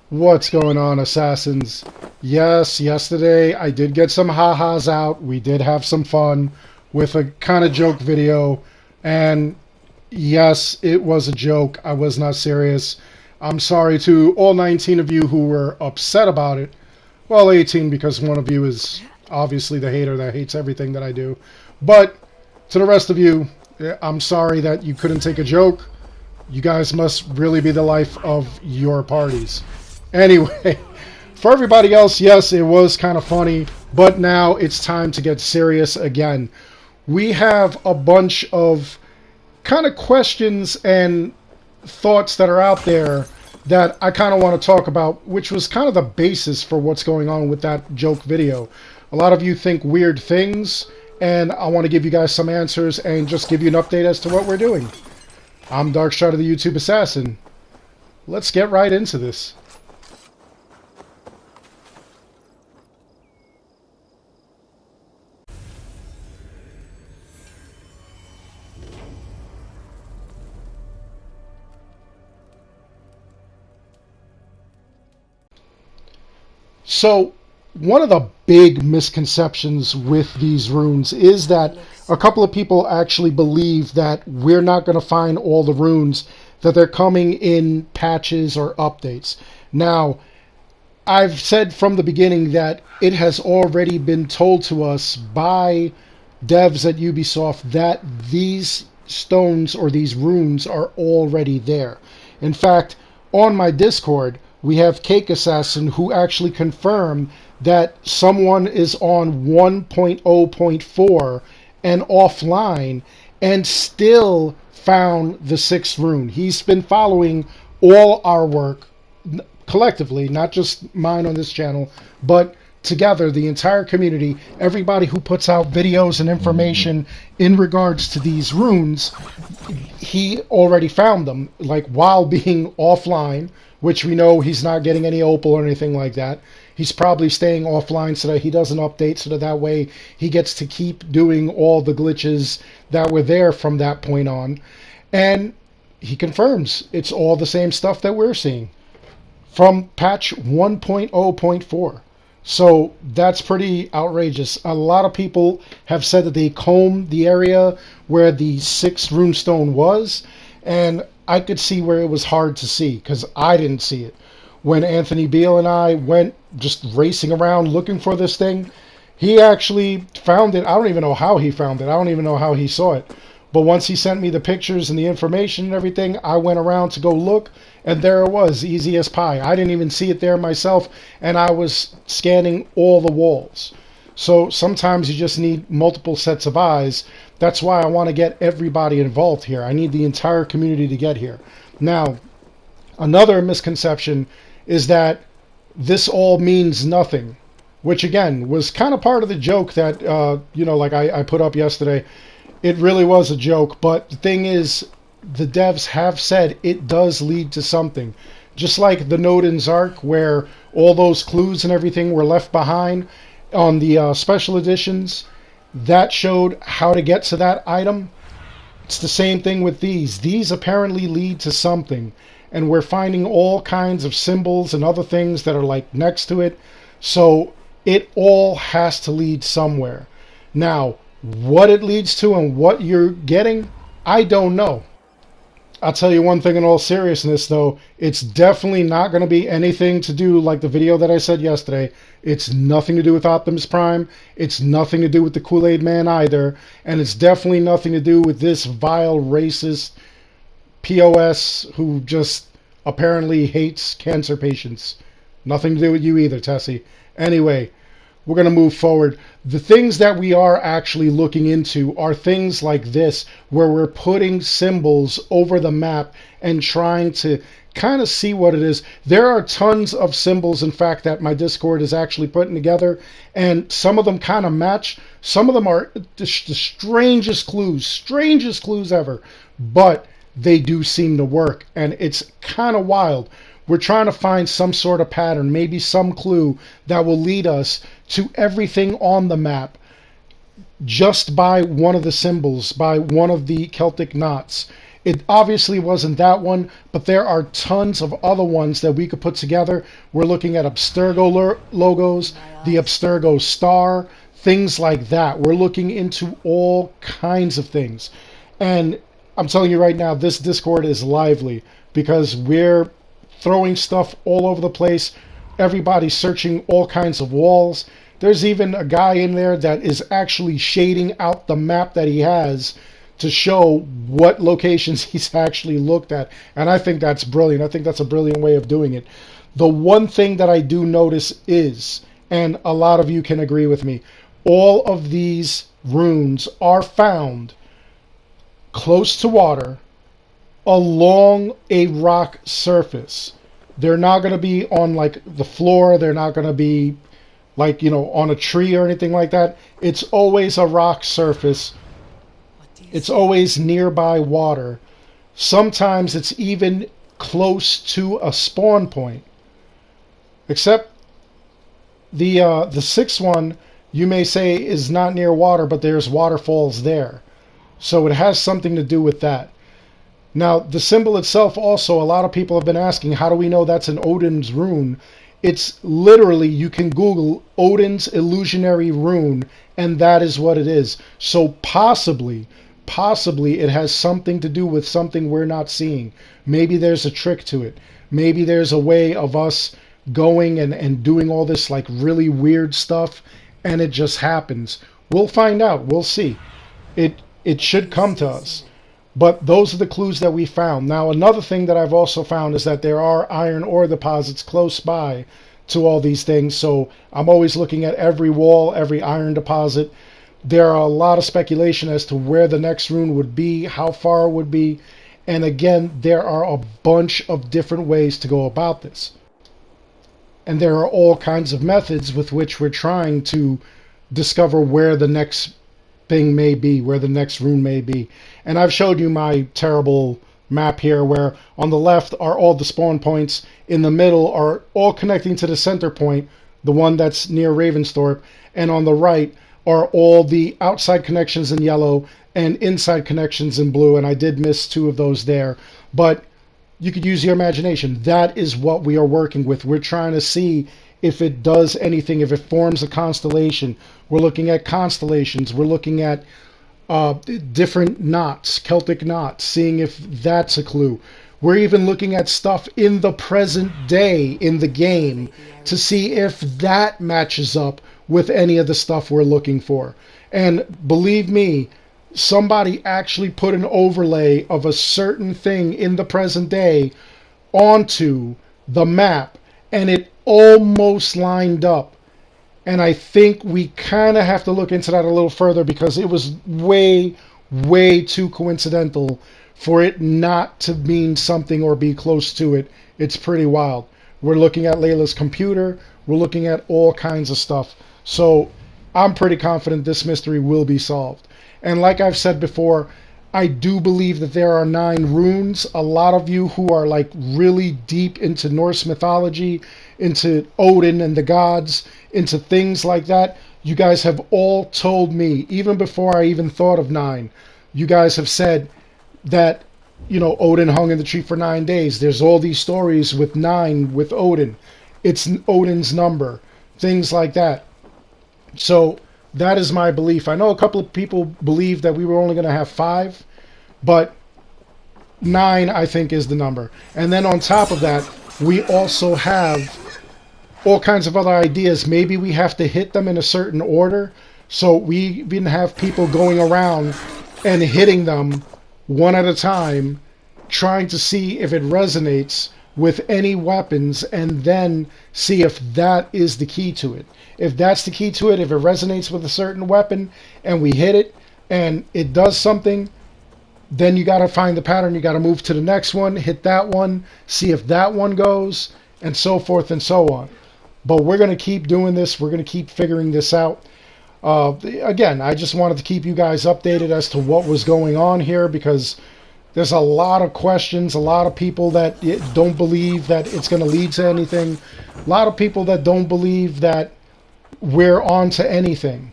What's going on, assassins? Yes, yesterday I did get some ha-has out. We did have some fun with a kind of joke video. And yes, it was a joke. I was not serious. I'm sorry to all 19 of you who were upset about it. Well, 18 because one of you is obviously the hater that hates everything that I do. But to the rest of you, I'm sorry that you couldn't take a joke. You guys must really be the life of your parties. Anyway, for everybody else, yes, it was kind of funny, but now it's time to get serious again. We have a bunch of kind of questions and thoughts that are out there that I kind of want to talk about, which was kind of the basis for what's going on with that joke video. A lot of you think weird things, and I want to give you guys some answers and just give you an update as to what we're doing. I'm Darkshot of the YouTube Assassin. Let's get right into this. So, one of the big misconceptions with these runes is that a couple of people actually believe that we're not going to find all the runes, that they're coming in patches or updates. Now, I've said from the beginning that it has already been told to us by devs at Ubisoft that these stones or these runes are already there. In fact, on my Discord, we have Cake Assassin who actually confirmed that someone is on 1.0.4 and offline and still found the sixth rune. He's been following all our work collectively, not just mine on this channel, but together, the entire community, everybody who puts out videos and information in regards to these runes, he already found them, like while being offline, which we know he's not getting any opal or anything like that. He's probably staying offline so that he doesn't update, so that way he gets to keep doing all the glitches that were there from that point on. And he confirms it's all the same stuff that we're seeing from patch 1.0.4. So that's pretty outrageous. A lot of people have said that they combed the area where the sixth runestone was, and I could see where it was hard to see because I didn't see it. When Anthony Beale and I went just racing around looking for this thing, he actually found it. I don't even know how he found it. I don't even know how he saw it. But once he sent me the pictures and the information and everything, I went around to go look, and there it was, easy as pie. I didn't even see it there myself, and I was scanning all the walls. So sometimes you just need multiple sets of eyes. That's why I want to get everybody involved here. I need the entire community to get here. Now, another misconception is that this all means nothing, which again was kind of part of the joke that, like I put up yesterday. It really was a joke, but the thing is, the devs have said it does lead to something. Just like the Odin's Ark, where all those clues and everything were left behind on the special editions, that showed how to get to that item. It's the same thing with these. These apparently lead to something, and we're finding all kinds of symbols and other things that are like next to it. So it all has to lead somewhere. Now, what it leads to and what you're getting, I don't know. I'll tell you one thing in all seriousness, though. It's definitely not going to be anything to do like the video that I said yesterday. It's nothing to do with Optimus Prime. It's nothing to do with the Kool-Aid Man either. And it's definitely nothing to do with this vile, racist POS who just apparently hates cancer patients. Nothing to do with you either, Tessie. Anyway, we're going to move forward. The things that we are actually looking into are things like this, where we're putting symbols over the map and trying to kind of see what it is. There are tons of symbols, in fact, that my Discord is actually putting together, and some of them kind of match. Some of them are the strangest clues ever, but they do seem to work, and it's kind of wild. We're trying to find some sort of pattern, maybe some clue that will lead us to everything on the map just by one of the symbols, by one of the Celtic knots. It obviously wasn't that one, but there are tons of other ones that we could put together. We're looking at Abstergo logos, the Abstergo star, things like that. We're looking into all kinds of things. And I'm telling you right now, this Discord is lively because we're throwing stuff all over the place. Everybody's searching all kinds of walls. There's even a guy in there that is actually shading out the map that he has to show what locations he's actually looked at. And I think that's brilliant. I think that's a brilliant way of doing it. The one thing that I do notice is, and a lot of you can agree with me, all of these runes are found close to water along a rock surface. They're not going to be on like the floor. They're not going to be like, on a tree or anything like that. It's always a rock surface. It's always nearby water. Sometimes it's even close to a spawn point. Except the sixth one, you may say, is not near water, but there's waterfalls there. So it has something to do with that. Now, the symbol itself also, a lot of people have been asking, how do we know that's an Odin's rune? It's literally, you can Google Odin's illusionary rune, and that is what it is. So possibly it has something to do with something we're not seeing. Maybe there's a trick to it. Maybe there's a way of us going and doing all this like really weird stuff, and it just happens. We'll find out. We'll see. It should come to us. But those are the clues that we found. Now, another thing that I've also found is that there are iron ore deposits close by to all these things. So I'm always looking at every wall, every iron deposit. There are a lot of speculation as to where the next rune would be, how far it would be. And again, there are a bunch of different ways to go about this. And there are all kinds of methods with which we're trying to discover where the next thing may be, where the next rune may be. And I've showed you my terrible map here where on the left are all the spawn points, in the middle are all connecting to the center point, the one that's near Ravensthorpe, and on the right are all the outside connections in yellow and inside connections in blue, and I did miss two of those there. But you could use your imagination. That is what we are working with. We're trying to see if it does anything, if it forms a constellation. We're looking at constellations. We're looking at different knots, Celtic knots, seeing if that's a clue. We're even looking at stuff in the present day in the game to see if that matches up with any of the stuff we're looking for. And believe me, somebody actually put an overlay of a certain thing in the present day onto the map, and it almost lined up. And I think we kind of have to look into that a little further because it was way, way too coincidental for it not to mean something or be close to it. It's pretty wild. We're looking at Layla's computer. We're looking at all kinds of stuff. So I'm pretty confident this mystery will be solved. And like I've said before, I do believe that there are 9 runes. A lot of you who are like really deep into Norse mythology, into Odin and the gods, into things like that, you guys have all told me, even before I even thought of 9, you guys have said that, Odin hung in the tree for 9 days. There's all these stories with 9 with Odin. It's Odin's number, things like that. So that is my belief. I know a couple of people believe that we were only going to have 5, but 9, I think, is the number. And then on top of that, we also have all kinds of other ideas. Maybe we have to hit them in a certain order. So we didn't have people going around and hitting them one at a time, trying to see if it resonates with any weapons, and then see if that is the key to it. If that's the key to it, if it resonates with a certain weapon and we hit it and it does something, then you got to find the pattern. You got to move to the next one, hit that one, see if that one goes, and so forth and so on. But we're going to keep doing this. We're going to keep figuring this out. Again, I just wanted to keep you guys updated as to what was going on here, because there's a lot of questions, a lot of people that don't believe that it's going to lead to anything, a lot of people that don't believe that we're on to anything.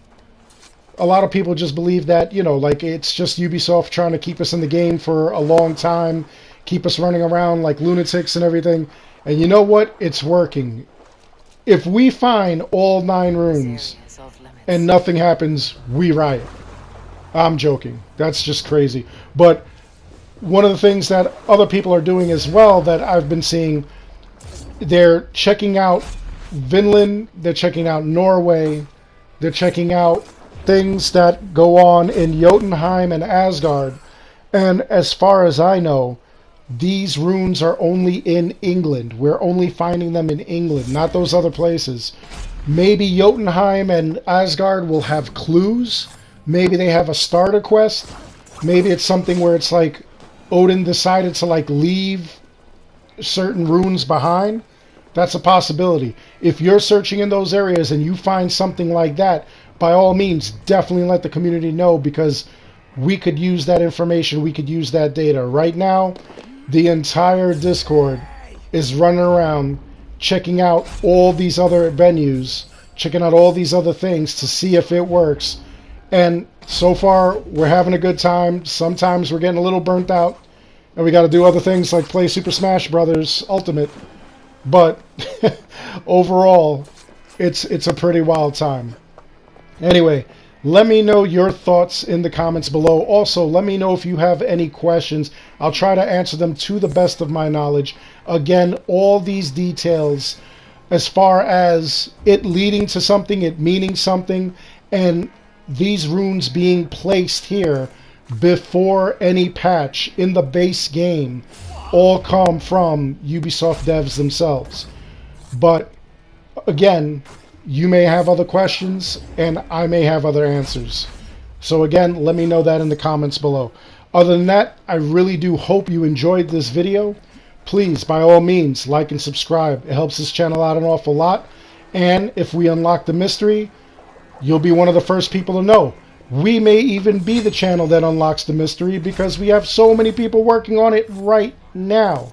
a lot of people just believe that, you know, like it's just Ubisoft trying to keep us in the game for a long time, keep us running around like lunatics and everything. And you know what? It's working. If we find all 9 runes and nothing happens, we riot. I'm joking. That's just crazy. But one of the things that other people are doing as well that I've been seeing, they're checking out Vinland, they're checking out Norway, they're checking out things that go on in Jotunheim and Asgard. And as far as I know, these runes are only in England. We're only finding them in England, not those other places. Maybe Jotunheim and Asgard will have clues. Maybe they have a starter quest. Maybe it's something where it's like Odin decided to like leave certain runes behind. That's a possibility. If you're searching in those areas and you find something like that, by all means, definitely let the community know, because we could use that information. We could use that data. Right now, the entire Discord is running around checking out all these other venues, checking out all these other things to see if it works. And so far, we're having a good time. Sometimes we're getting a little burnt out, and we got to do other things like play Super Smash Brothers Ultimate. But overall, it's a pretty wild time. Anyway, let me know your thoughts in the comments below. Also, let me know if you have any questions. I'll try to answer them to the best of my knowledge. Again, all these details as far as it leading to something, it meaning something, and these runes being placed here before any patch in the base game all come from Ubisoft devs themselves. But again, you may have other questions and I may have other answers. So again, let me know that in the comments below. Other than that, I really do hope you enjoyed this video. Please, by all means, like and subscribe. It helps this channel out an awful lot. And if we unlock the mystery, you'll be one of the first people to know. We may even be the channel that unlocks the mystery, because we have so many people working on it right now.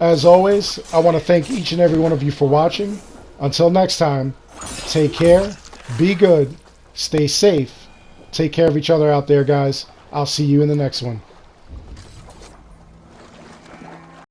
As always, I want to thank each and every one of you for watching. Until next time, take care, be good, stay safe, take care of each other out there, guys. I'll see you in the next one.